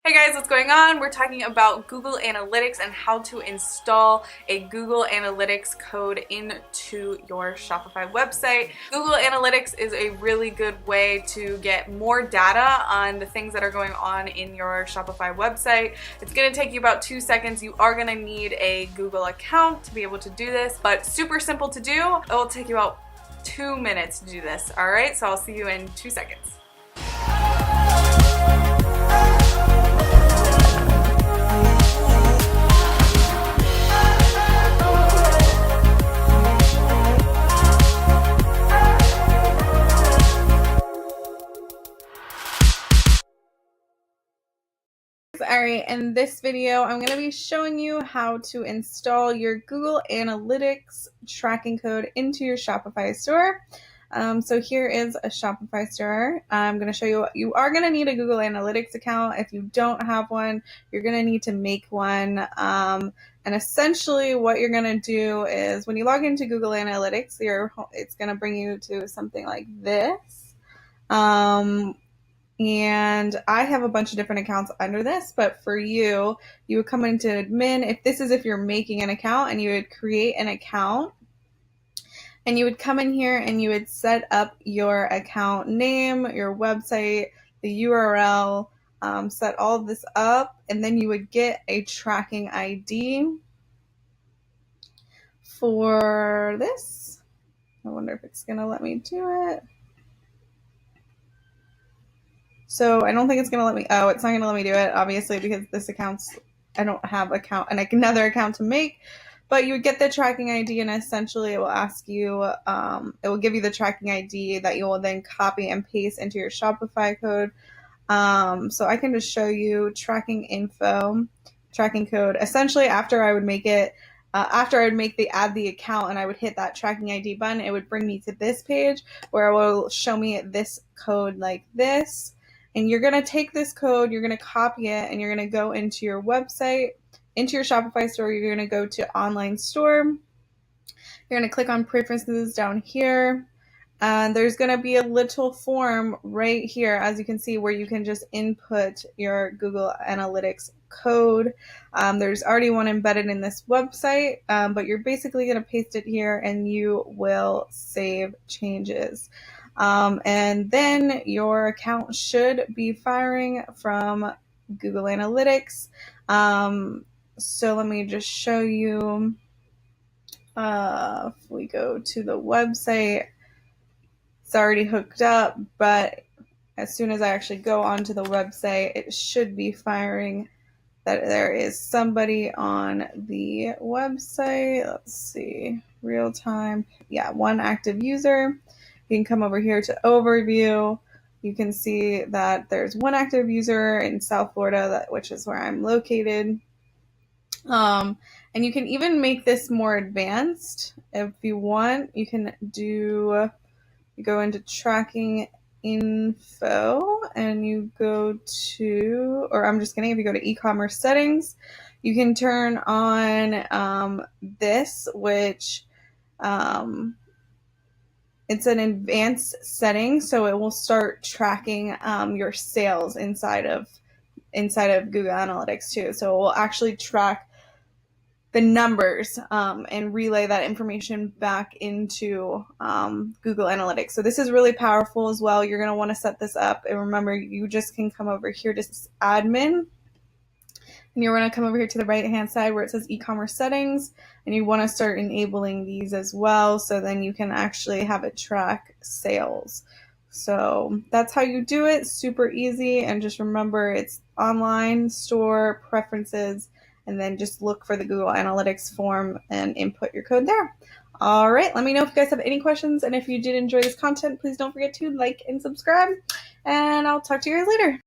Hey guys, what's going on? We're talking about Google Analytics and how to install a Google Analytics code into your Shopify website. Google Analytics is a really good way to get more data on the things that are going on in your Shopify website. It's going to take you about 2 seconds. You are going to need a Google account to be able to do this, but super simple to do. It will take you about 2 minutes to do this. All right, so I'll see you in 2 seconds. Alright, in this video, I'm going to be showing you how to install your Google Analytics tracking code into your Shopify store. So here is a Shopify store. I'm going to show you, you are going to need a Google Analytics account. If you don't have one, you're going to need to make one. And essentially what you're going to do is when you log into Google Analytics, it's going to bring you to something like this. And I have a bunch of different accounts under this, but for you, you would come into admin. If you're making an account, and you would create an account, and you would come in here and you would set up your account name, your website, the URL, set all of this up, and then you would get a tracking ID for this. I wonder if it's going to let me do it. So I don't think it's going to let me, it's not going to let me do it, obviously, because this I don't have another account to make, but you would get the tracking ID, and essentially it will ask you, it will give you the tracking ID that you will then copy and paste into your Shopify code. So I can just show you tracking code. Essentially, after I would make add the account and I would hit that tracking ID button, it would bring me to this page where it will show me this code like this. And you're going to take this code, you're going to copy it, and you're going to go into your website, into your Shopify store. You're going to go to online store. You're going to click on preferences down here. And there's going to be a little form right here, as you can see, where you can just input your Google Analytics code. There's already one embedded in this website, but you're basically going to paste it here and you will save changes. And then your account should be firing from Google Analytics. So let me just show you. If we go to the website, it's already hooked up, but as soon as I actually go onto the website, it should be firing that there is somebody on the website. Let's see, real time. Yeah, one active user. You can come over here to overview. You can see that there's one active user in South Florida, which is where I'm located. And you can even make this more advanced if you want. You can go into tracking info and you go to, if you go to e-commerce settings, you can turn on this, which it's an advanced setting, so it will start tracking your sales inside of Google Analytics too. So it will actually track the numbers and relay that information back into Google Analytics. So this is really powerful as well. You're going to want to set this up, and remember, you just can come over here to admin. And you're going to come over here to the right-hand side where it says e-commerce settings, and you want to start enabling these as well, so then you can actually have it track sales. So that's how you do it. Super easy. And just remember, it's online, store, preferences, and then just look for the Google Analytics form and input your code there. All right, let me know if you guys have any questions, and if you did enjoy this content, please don't forget to like and subscribe, and I'll talk to you guys later.